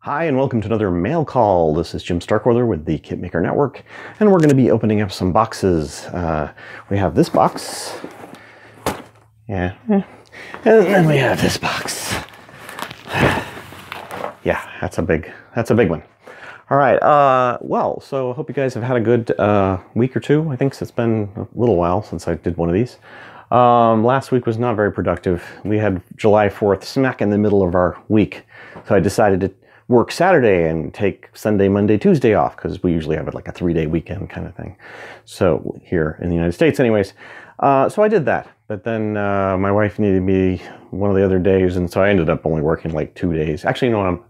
Hi, and welcome to another mail call. This is Jim Starkweather with the KitMaker Network, and we're going to be opening up some boxes. We have this box, and then we have this box. Yeah, that's a big one. All right. Well, so I hope you guys have had a good week or two. I think it's been a little while since I did one of these. Last week was not very productive. We had July 4th smack in the middle of our week, so I decided to work Saturday and take Sunday, Monday, Tuesday off, because we usually have it like a 3-day weekend kind of thing. So here in the United States anyways. So I did that, but then my wife needed me one of the other days, and so I ended up only working like 2 days. Actually, no,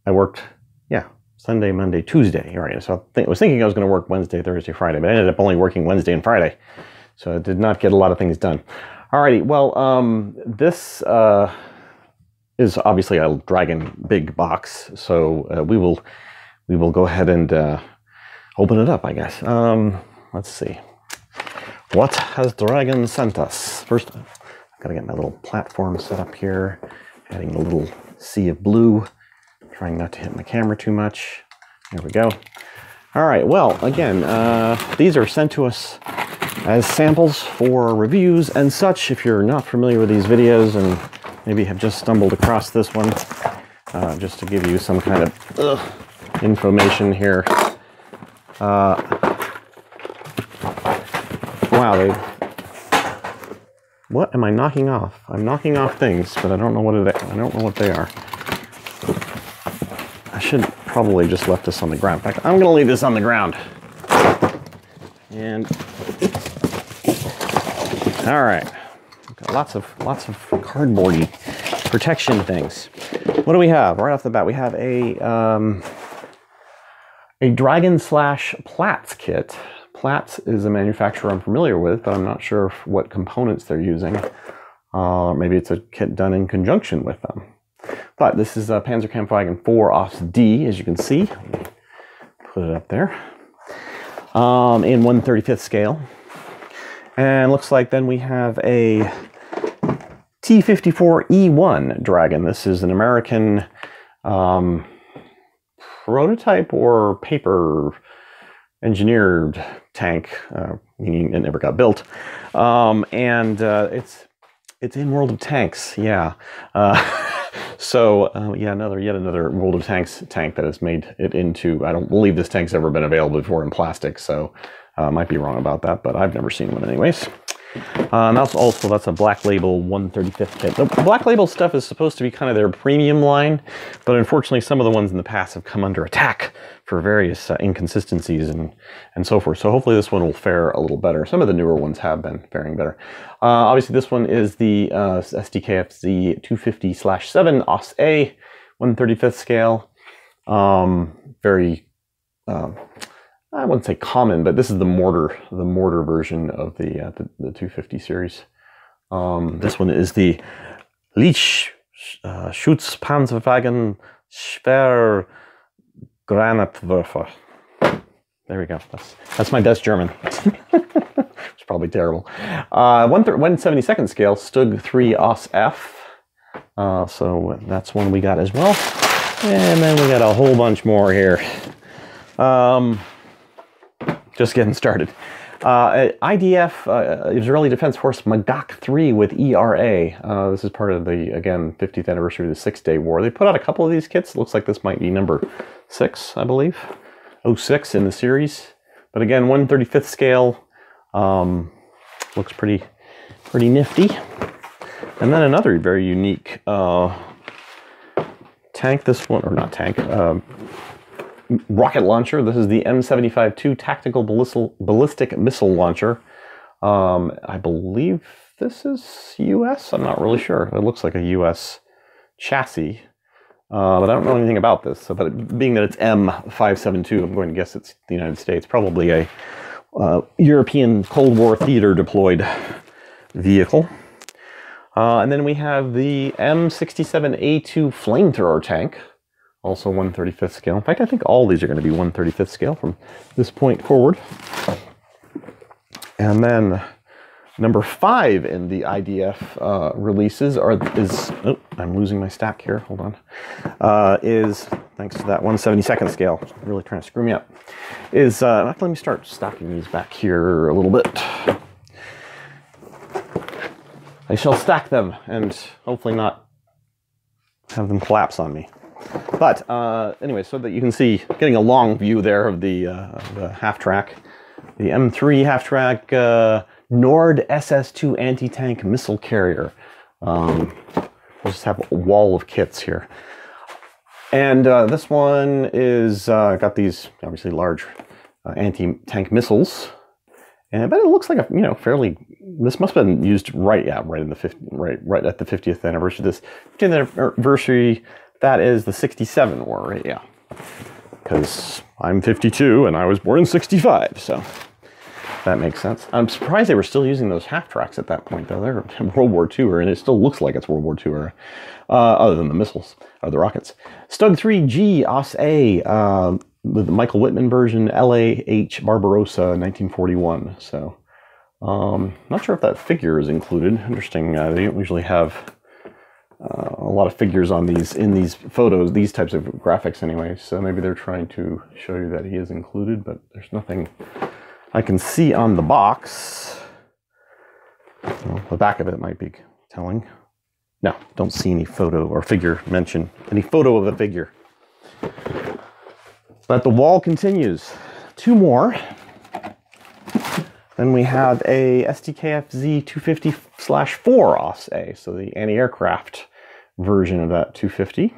I worked, yeah, Sunday, Monday, Tuesday. All right, so I was thinking I was going to work Wednesday, Thursday, Friday, but I ended up only working Wednesday and Friday. So I did not get a lot of things done. Alrighty, well, this is obviously a Dragon big box, so we will go ahead and open it up, I guess. Let's see. What has Dragon sent us? First, I've got to get my little platform set up here, adding a little sea of blue, trying not to hit my camera too much. There we go. All right, well, again, these are sent to us as samples for reviews and such. If you're not familiar with these videos and maybe have just stumbled across this one, just to give you some kind of information here. Wow, what am I knocking off? I'm knocking off things, but I don't know what they are. I should probably just left this on the ground. In fact, I'm going to leave this on the ground. And all right, got lots of cardboardy protection things. What do we have right off the bat? We have a Dragon / Platts kit. Platts is a manufacturer I'm familiar with, but I'm not sure what components they're using. Maybe it's a kit done in conjunction with them. But this is a Panzerkampfwagen 4 Os D, as you can see. Put it up there. In 1/35th scale. And looks like then we have a T-54E1 Dragon. This is an American prototype or paper engineered tank, meaning it never got built. It's in World of Tanks, yeah. So yet another World of Tanks tank that has made it into. I don't believe this tank's ever been available before in plastic, so might be wrong about that, but I've never seen one anyways. And that's a Black Label 1/35th kit. The Black Label stuff is supposed to be kind of their premium line, but unfortunately some of the ones in the past have come under attack for various inconsistencies and so forth. So hopefully this one will fare a little better. Some of the newer ones have been faring better. Obviously this one is the SDKFZ 250/7 Os A 1/35th scale. Very I wouldn't say common, but this is the mortar version of the 250 series. This one is the Leech Schutzpanzerwagen Schwer Granatwerfer. There we go. That's my best German. It's probably terrible. 1/72nd scale Stug 3 Os F. So that's one we got as well. And then we got a whole bunch more here. Just getting started. IDF, Israeli Defense Force Magach 3 with ERA. This is part of the, again, 50th anniversary of the Six-Day War. They put out a couple of these kits. Looks like this might be number 6, I believe. 06 in the series. But again, 1/35th scale. Looks pretty nifty. And then another very unique tank. This one, or not tank, rocket launcher. This is the M75-2 Tactical Ballistic Missile Launcher. I believe this is US. I'm not really sure. It looks like a US chassis, but I don't know anything about this. So, but being that it's M572, I'm going to guess it's the United States. Probably a European Cold War theater deployed vehicle. And then we have the M67A2 flamethrower tank. Also 1/35th scale. In fact, I think all these are going to be 1/35th scale from this point forward. And then number 5 in the IDF releases oh, I'm losing my stack here. Hold on. Is thanks to that 1/72nd scale, really trying to screw me up, is, let me start stacking these back here a little bit. I shall stack them and hopefully not have them collapse on me. But anyway, so that you can see, getting a long view there of the half-track, the M3 half-track Nord SS-2 anti-tank missile carrier. We'll just have a wall of kits here. And this one is got these obviously large anti-tank missiles, but it looks like a fairly. This must have been used right at the 50th anniversary. This 50th anniversary, that is the 67 war, right? Yeah, because I'm 52 and I was born in 65, so that makes sense. I'm surprised they were still using those half tracks at that point, though. They're World War II era, and it still looks like it's World War II era, other than the missiles or the rockets. Stug 3G OS-A, the Michael Whitman version, LAH Barbarossa, 1941. So, not sure if that figure is included. Interesting. They don't usually have a lot of figures on these in these photos, these types of graphics, anyway. So maybe they're trying to show you that he is included, but there's nothing I can see on the box. Well, the back of it might be telling. No, don't see any photo or figure mention, any photo of a figure. But the wall continues. Two more. Then we have a STKFZ 250/4 OS-A, so the anti-aircraft version of that 250.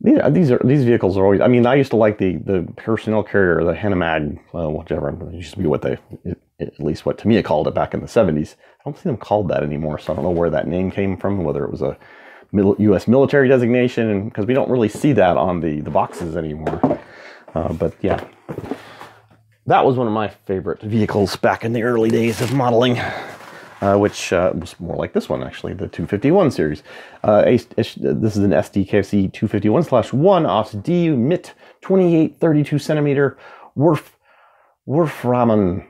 These vehicles are always. I mean, I used to like the personnel carrier, the Hanomag, whatever. It used to be what at least what to me it called it back in the 70s. I don't see them called that anymore, so I don't know where that name came from. Whether it was a U.S. military designation, because we don't really see that on the boxes anymore. But yeah, that was one of my favorite vehicles back in the early days of modeling. Which was more like this one, actually, the 251 series. This is an SDKFC 251/1 OS-D MIT 2832 centimeter Wolframen.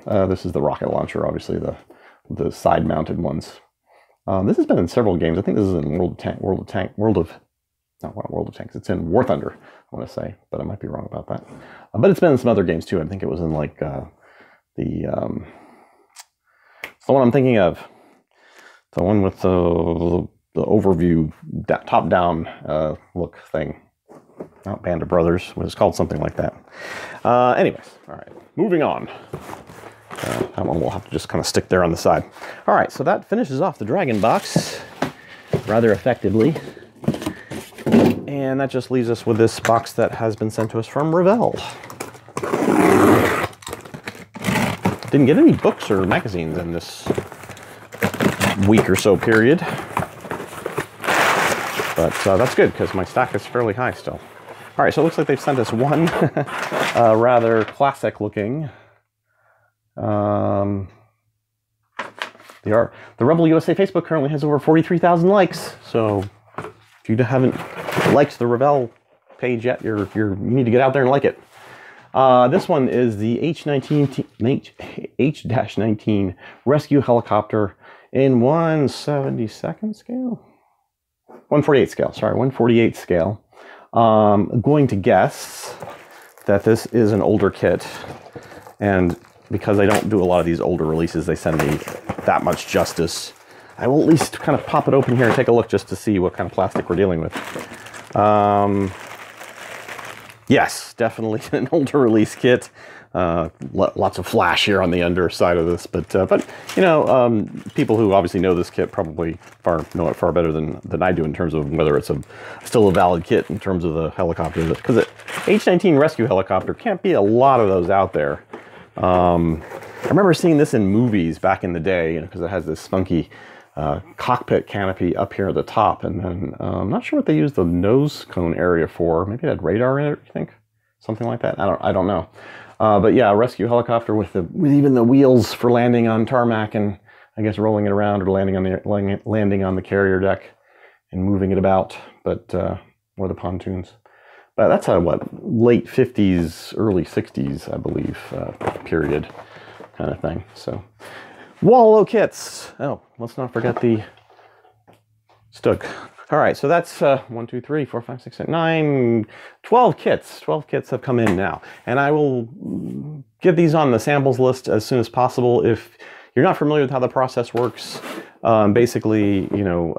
This is the rocket launcher, obviously, the side-mounted ones. This has been in several games. I think this is in World of Tanks. It's in War Thunder, I want to say, but I might be wrong about that. But it's been in some other games, too. I think it was in, like, the one I'm thinking of, the one with the overview top-down look thing. Not Band of Brothers. It was called something like that. Anyways, all right, moving on. That one will have to just kind of stick there on the side. All right, so that finishes off the Dragon box rather effectively. And that just leaves us with this box that has been sent to us from Revell. Didn't get any books or magazines in this week or so period. But that's good, because my stack is fairly high still. All right, so it looks like they've sent us one rather classic looking. The Rebel USA Facebook currently has over 43,000 likes. So if you haven't liked the Revell page yet, you need to get out there and like it. This one is the H-19 rescue helicopter in 1/72nd scale? 1/48 scale, sorry, 1/48 scale. I'm going to guess that this is an older kit, and because I don't do a lot of these older releases, they send me that much justice. I will at least kind of pop it open here and take a look just to see what kind of plastic we're dealing with. Yes, definitely an older release kit. Lots of flash here on the underside of this, but you know, people who obviously know this kit probably know it far better than I do in terms of whether it's still a valid kit in terms of the helicopter. Because the H-19 rescue helicopter can't be a lot of those out there. I remember seeing this in movies back in the day, because it has this funky cockpit canopy up here at the top, and then I'm not sure what they used the nose cone area for. Maybe it had radar in it, you think? Something like that? I don't know. But yeah, a rescue helicopter with even the wheels for landing on tarmac, and I guess rolling it around or landing on the carrier deck and moving it about, but or the pontoons. But that's a late 50s, early 60s, I believe, period kind of thing. So Wallow kits. Oh, let's not forget the Stuck. All right, so that's 1, 2, 3, 4, 5, 6, 7, 9, 12 kits. 12 kits have come in now. And I will get these on the samples list as soon as possible. If you're not familiar with how the process works, basically, you know,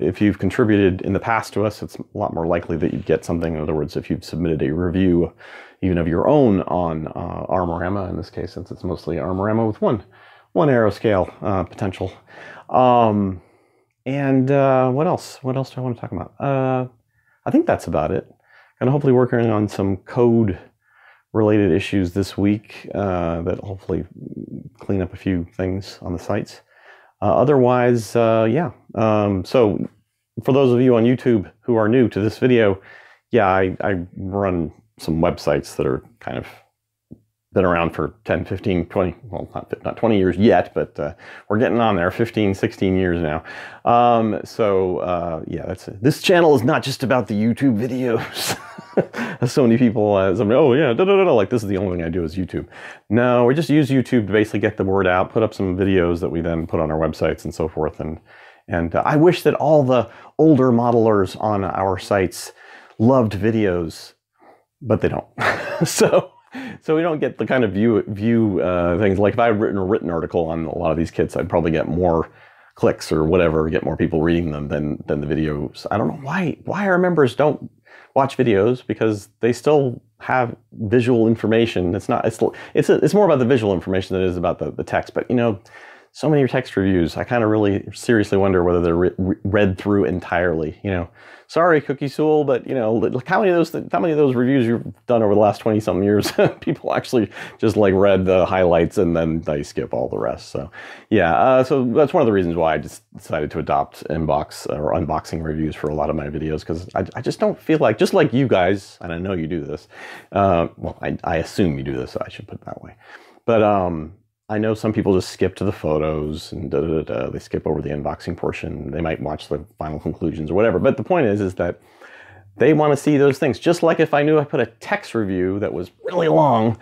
if you've contributed in the past to us, it's a lot more likely that you'd get something. In other words, if you've submitted a review, even of your own on Armorama, in this case, since it's mostly Armorama with one arrow scale potential. And what else? What else do I want to talk about? I think that's about it. And hopefully working on some code-related issues this week that hopefully clean up a few things on the sites. Otherwise, yeah. So for those of you on YouTube who are new to this video, yeah, I run some websites that are kind of been around for 10, 15, 20, well, not 20 years yet, but we're getting on there, 15, 16 years now. Yeah, that's it. This channel is not just about the YouTube videos. So many people, oh yeah, like this is the only thing I do is YouTube. No, we just use YouTube to basically get the word out, put up some videos that we then put on our websites and so forth. And I wish that all the older modelers on our sites loved videos, but they don't. So we don't get the kind of view things. Like if I had written a written article on a lot of these kits, I'd probably get more clicks or whatever, get more people reading them than the videos. I don't know why our members don't watch videos, because they still have visual information. It's more about the visual information than it is about the text. But you know, so many text reviews, I kind of really seriously wonder whether they're read through entirely. You know, sorry, Cookie Soul, but you know, how many of those reviews you've done over the last 20-something years, people actually just like read the highlights and then they skip all the rest. So yeah, so that's one of the reasons why I just decided to adopt unboxing reviews for a lot of my videos, because I just don't feel like, just like you guys, and I know you do this. Well, I assume you do this. So I should put it that way, but I know some people just skip to the photos and they skip over the unboxing portion. They might watch the final conclusions or whatever. But the point is that they want to see those things. Just like if I knew I put a text review that was really long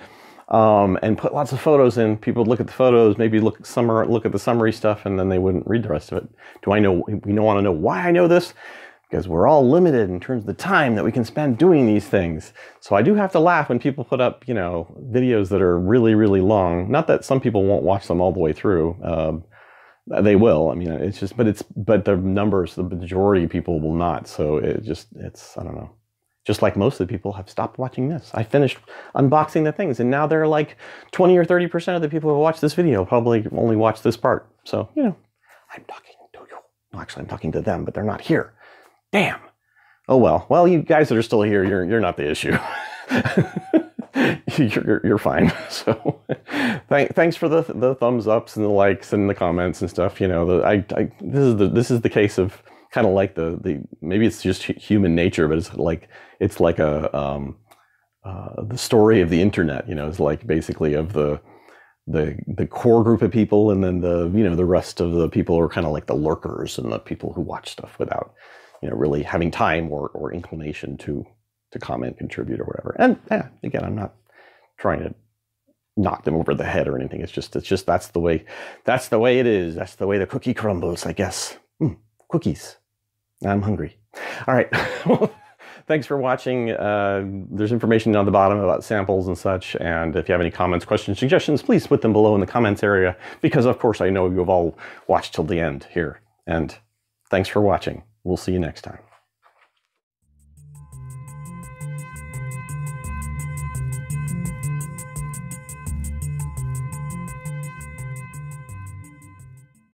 and put lots of photos in, people would look at the photos, maybe look at the summary stuff, and then they wouldn't read the rest of it. We want to know why I know this? Because we're all limited in terms of the time that we can spend doing these things. So I do have to laugh when people put up, you know, videos that are really, really long. Not that some people won't watch them all the way through. They will. I mean, it's just, but the numbers, the majority of people will not. So I don't know. Just like most of the people have stopped watching this. I finished unboxing the things, and now they're like 20 or 30% of the people who watch this video probably only watch this part. So, you know, I'm talking to you. No, actually, I'm talking to them, but they're not here. Damn. Oh well. Well, you guys that are still here, you're not the issue. you're fine. So, thanks for the thumbs ups and the likes and the comments and stuff. You know, this is the case of kind of like the maybe it's just human nature, but it's like the story of the internet. You know, it's like basically of the core group of people, and then the rest of the people are kind of like the lurkers and the people who watch stuff without, you know, really having time or inclination to comment, contribute, or whatever. And again, I'm not trying to knock them over the head or anything. It's just that's the way it is. That's the way the cookie crumbles, I guess. Cookies. I'm hungry. All right. Well, thanks for watching. There's information down the bottom about samples and such. And if you have any comments, questions, suggestions, please put them below in the comments area, because of course I know you've all watched till the end here. And thanks for watching. We'll see you next time.